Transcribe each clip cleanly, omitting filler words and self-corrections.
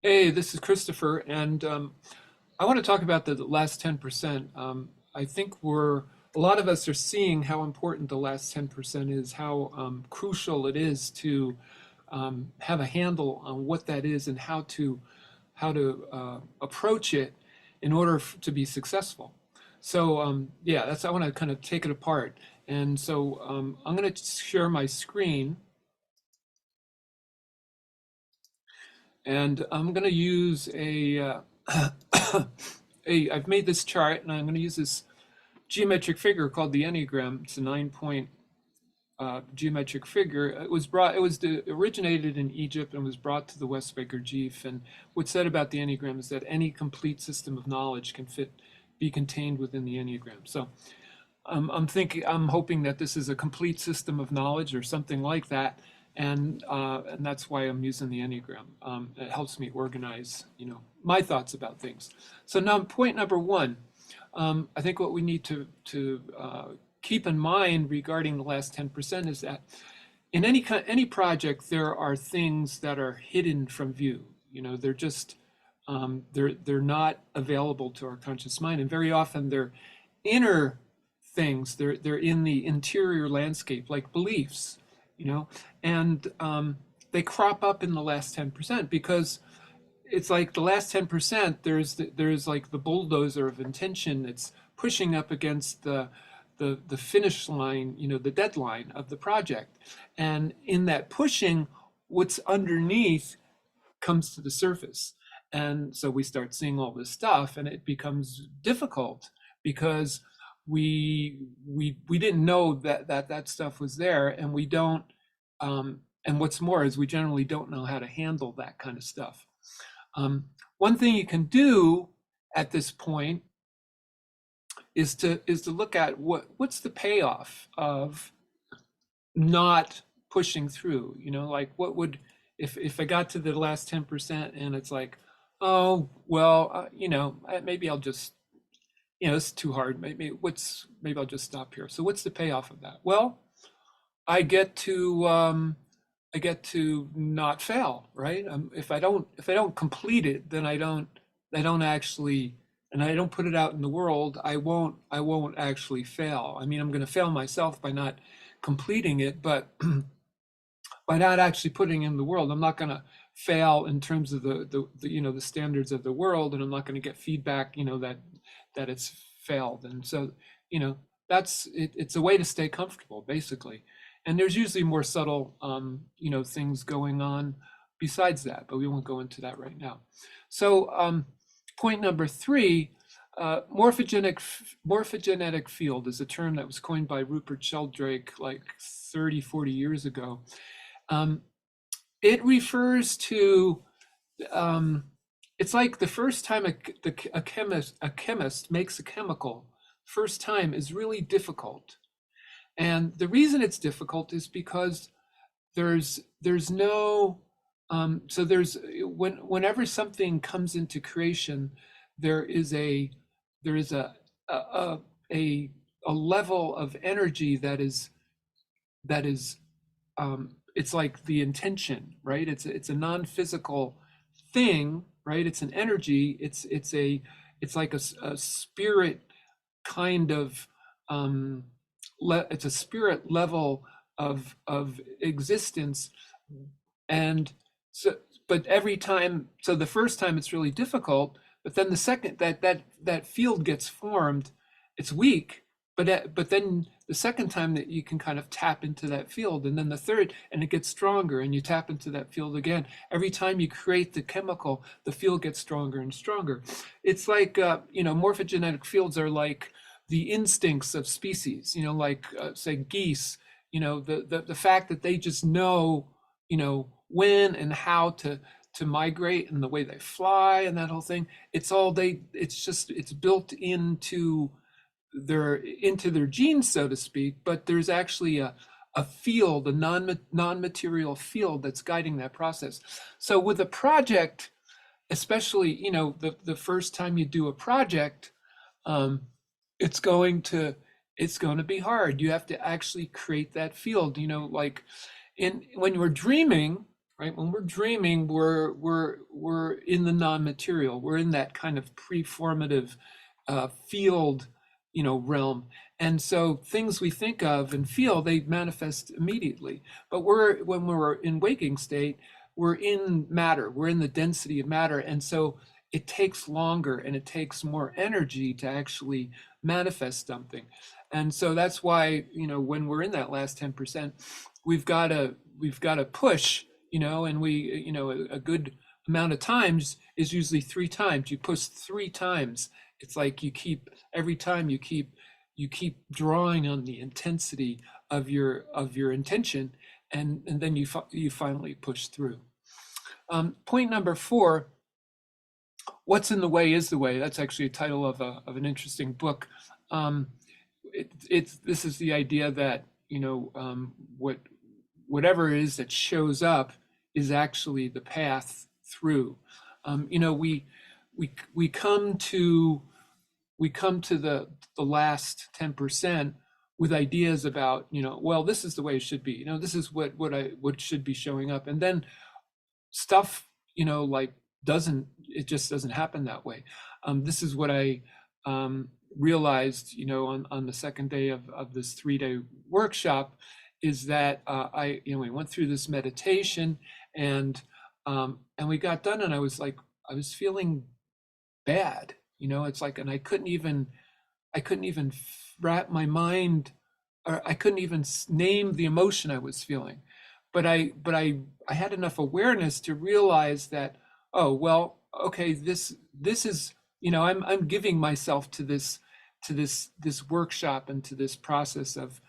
Hey, this is Christopher, and I want to talk about the last 10%. I think a lot of us are seeing how important the last 10% is, how crucial it is to have a handle on what that is and how to approach it in order to be successful. So yeah, I want to kind of take it apart. And so I'm going to share my screen, and I'm going to use I've made this chart, and I'm going to use this geometric figure called the Enneagram. It's a 9 point geometric figure. Originated in Egypt and was brought to the West by Gurdjieff. And what's said about the Enneagram is that any complete system of knowledge can be contained within the Enneagram. So I'm hoping that this is a complete system of knowledge or something like that, and that's why I'm using the Enneagram. It helps me organize, my thoughts about things. So now, point number one, I think what we need to keep in mind regarding the last 10% is that in any project there are things that are hidden from view. They're just they're not available to our conscious mind, and very often they're inner things. They're in the interior landscape, like beliefs, and they crop up in the last 10% because it's like the last 10%. There's like the bulldozer of intention that's pushing up against the finish line, the deadline of the project, and in that pushing, what's underneath comes to the surface. And so we start seeing all this stuff, and it becomes difficult because we didn't know that stuff was there, and we don't. And what's more is we generally don't know how to handle that kind of stuff. One thing you can do at this point is to look at what's the payoff of not pushing through. Like what would if I got to the last 10% and it's like, oh well, maybe I'll just, it's too hard. Maybe I'll just stop here. So what's the payoff of that? Well, I get to not fail, right? If I don't complete it, then I don't actually, and I don't put it out in the world, I won't actually fail. I mean, I'm going to fail myself by not completing it, but by not actually putting it in the world, I'm not going to fail in terms of the standards of the world, and I'm not going to get feedback, that it's failed. And so, that's it. It's a way to stay comfortable, basically. And there's usually more subtle, things going on besides that, but we won't go into that right now. So, point number three, morphogenetic field is a term that was coined by Rupert Sheldrake like 30, 40 years ago. It refers to, it's like the first time a chemist makes a chemical, first time is really difficult. And the reason it's difficult is because there's no so there's whenever something comes into creation, there is a a, a level of energy that is it's like the intention, right? It's a non-physical thing, right? It's an energy. It's like a spirit kind of it's a spirit level of existence. And so, but every time, so the first time it's really difficult, but then the second that field gets formed, it's weak. But then the second time that you can kind of tap into that field, and then the third, and it gets stronger, and you tap into that field again. Every time you create the chemical, the field gets stronger and stronger. It's like morphogenetic fields are like the instincts of species. Like say geese. The fact that they just know, when and how to migrate, and the way they fly and that whole thing. It's built into their genes, so to speak, but there's actually a field, a non-material field that's guiding that process. So with a project, especially, the first time you do a project, um, it's going to be hard. You have to actually create that field, like when you were dreaming, right? When we're dreaming, we're in the non-material. We're in that kind of preformative field, realm. And so things we think of and feel, they manifest immediately. But when we're in waking state, we're in matter. We're in the density of matter, and so it takes longer and it takes more energy to actually manifest something. And so that's why, when we're in that last 10%, we've got to push, and a good amount of times is usually 3 times. You push 3 times. It's like every time you keep drawing on the intensity of your intention, and then you finally push through. Point number 4: what's in the way is the way. That's actually a title of an interesting book. This is the idea that whatever it is that shows up is actually the path through. We come to the last 10% with ideas about, well, this is the way it should be. This is what should be showing up, and then stuff, like it just doesn't happen that way. This is what I realized, on the second day of this 3-day workshop, is that we went through this meditation, and we got done, and I was feeling bad. It's like, and I couldn't even wrap my mind, or I couldn't even name the emotion I was feeling. But I had enough awareness to realize that, oh, well, okay, this is, I'm giving myself to this workshop and to this process of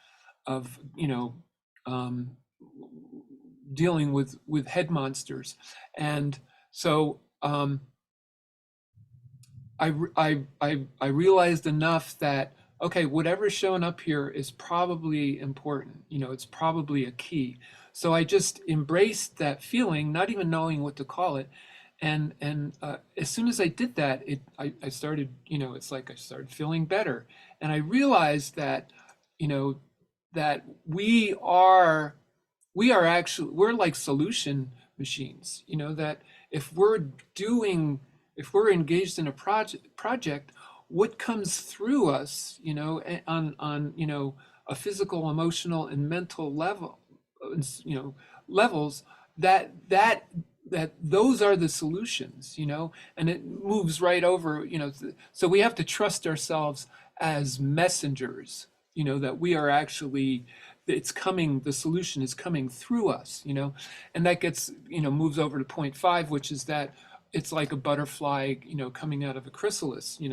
dealing with head monsters. And so I realized enough that, okay, whatever's showing up here is probably important. It's probably a key. So I just embraced that feeling, not even knowing what to call it. And as soon as I did that, I started, it's like I started feeling better. And I realized that, that we're like solution machines, that if we're engaged in a project, what comes through us, on a physical, emotional, and mental level, levels, that those are the solutions, and it moves right over, so we have to trust ourselves as messengers, that we are actually, the solution is coming through us, and that gets, moves over to point 5, which is that it's like a butterfly, coming out of a chrysalis. We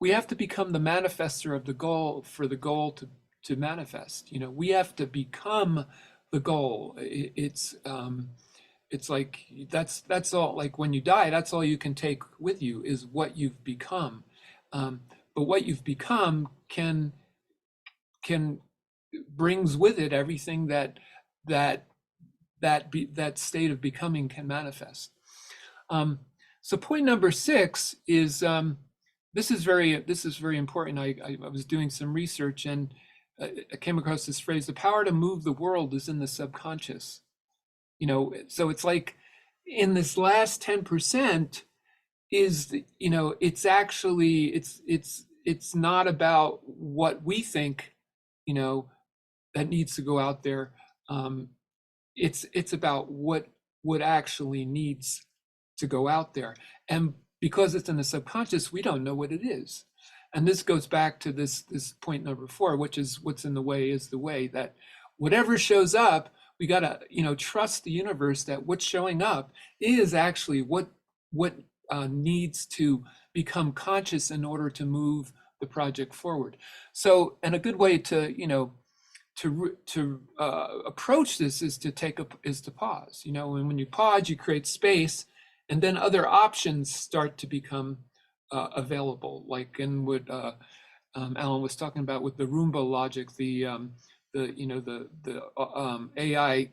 have to become the manifester of the goal, for the goal to manifest. We have to become the goal. It's like that's all. Like when you die, that's all you can take with you, is what you've become. But what you've become can brings with it everything that state of becoming can manifest. So point number 6 is, this is very important. I was doing some research, and I came across this phrase: the power to move the world is in the subconscious. So it's like, in this last 10% is, it's actually, it's not about what we think, that needs to go out there. It's about what actually needs to go out there. And because it's in the subconscious, we don't know what it is. And this goes back to this point number 4, which is, what's in the way is the way. That whatever shows up, we got to, trust the universe that what's showing up is actually what needs to become conscious in order to move the project forward. So, and a good way to, approach this is to pause, and when you pause, you create space, and then other options start to become available, like in what Alan was talking about with the Roomba logic, the AI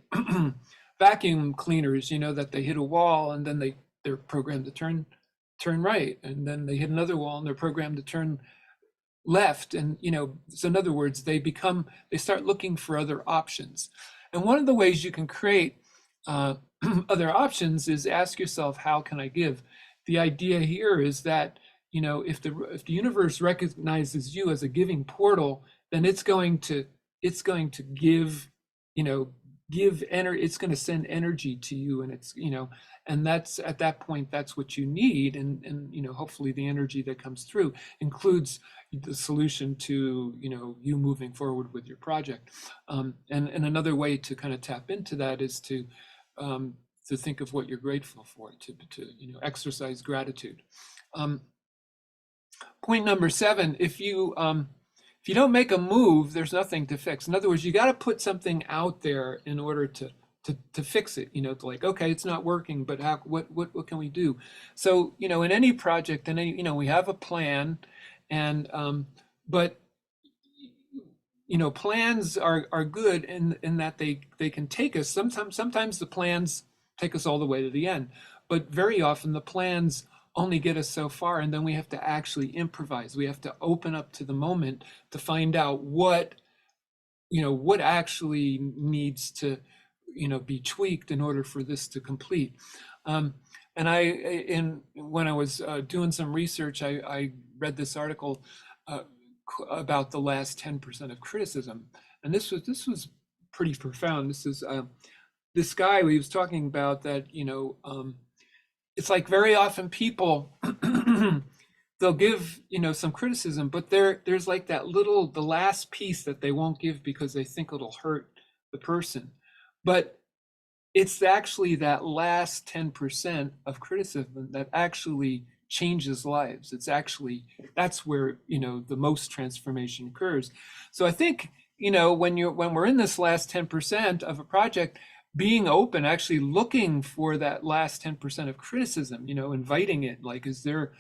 vacuum cleaners, that they hit a wall, and then they're programmed to turn right, and then they hit another wall, and they're programmed to turn left. And, so in other words, they start looking for other options. And one of the ways you can create other options is ask yourself, how can I give? The idea here is that, if the universe recognizes you as a giving portal, then it's going to give, it's going to send energy to you, and and that's, at that point, that's what you need. And hopefully the energy that comes through includes the solution to, you moving forward with your project. And another way to kind of tap into that is to think of what you're grateful for, to exercise gratitude. Point number 7, if you don't make a move, there's nothing to fix. In other words, you got to put something out there in order to fix it, to like, okay, it's not working, but what can we do? So, in any project, and we have a plan, and but plans are good in that they can take us. Sometimes the plans take us all the way to the end, but very often the plans only get us so far, and then we have to actually improvise. We have to open up to the moment to find out what actually needs to be tweaked in order for this to complete. And when I was doing some research, I read this article about the last 10% of criticism, and this was pretty profound. This is this guy, he was talking about that, it's like very often people they'll give some criticism, but there's like the last piece that they won't give because they think it'll hurt the person. But it's actually that last 10% of criticism that actually changes lives. That's where the most transformation occurs. So I think when we're in this last 10% of a project, being open, actually looking for that last 10% of criticism, inviting it, like, is there,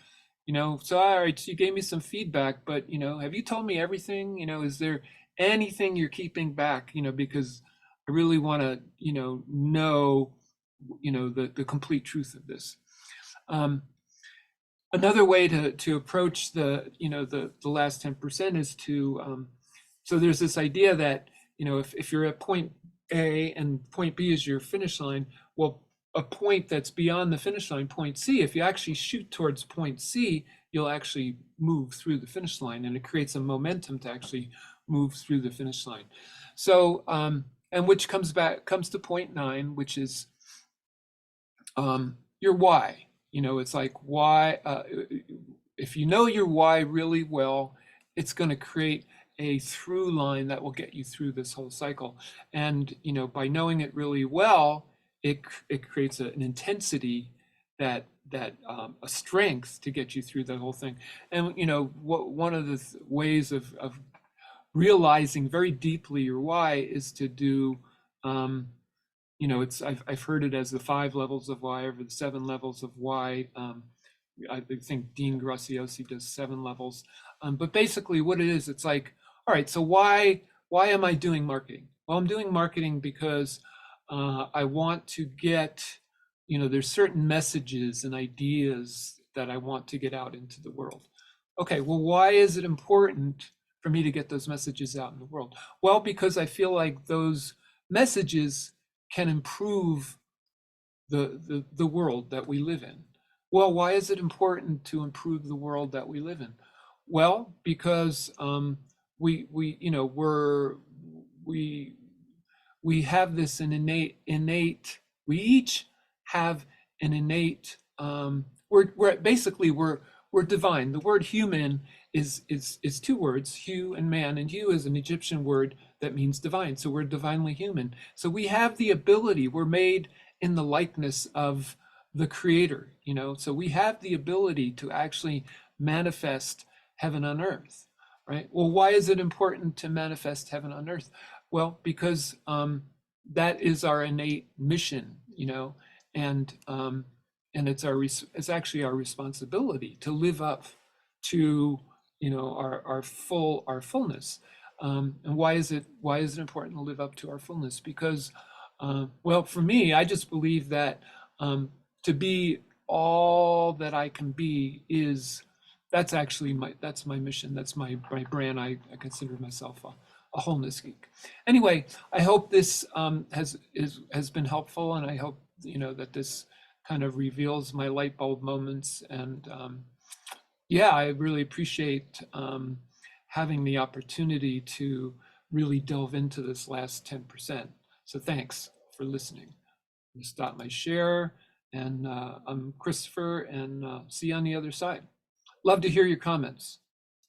so all right, so you gave me some feedback, but have you told me everything? Is there anything you're keeping back? Because I really want to know the complete truth of this. Another way to approach the last 10% is to so there's this idea that if you're at point A and point B is your finish line, well, a point that's beyond the finish line, point C, if you actually shoot towards point C, you'll actually move through the finish line, and it creates a momentum to actually move through the finish line. So and which comes to point 9, which is your why. It's like, why, if you know your why really well, it's going to create a through line that will get you through this whole cycle. And by knowing it really well, it creates an intensity that a strength to get you through the whole thing. And one of the ways of realizing very deeply your why is to do I've heard it as the 5 levels of why, or the 7 levels of why. I think Dean Graziosi does 7 levels. But basically what it is, it's like, all right, so why am I doing marketing? Well, I'm doing marketing because I want to get, there's certain messages and ideas that I want to get out into the world. Okay, well, why is it important for me to get those messages out in the world? Well, because I feel like those messages can improve the world that we live in. Well, why is it important to improve the world that we live in? Well, because we have this innate. We each have an innate. We're divine. The word human is 2 words, hu and man, and hu is an Egyptian word that means divine. So we're divinely human. So we have the ability. We're made in the likeness of the Creator. So we have the ability to actually manifest heaven on earth, right? Well, why is it important to manifest heaven on earth? Well, because that is our innate mission, and it's actually our responsibility to live up to our fullness. And why is it important to live up to our fullness? Because well, for me, I just believe that to be all that I can be is that's actually that's my mission. That's my brand. I consider myself a wholeness geek. Anyway, I hope this has been helpful, and I hope that this kind of reveals my light bulb moments. And yeah, I really appreciate having the opportunity to really delve into this last 10%. So thanks for listening. I'm going to stop my share, and I'm Christopher, and see you on the other side. Love to hear your comments.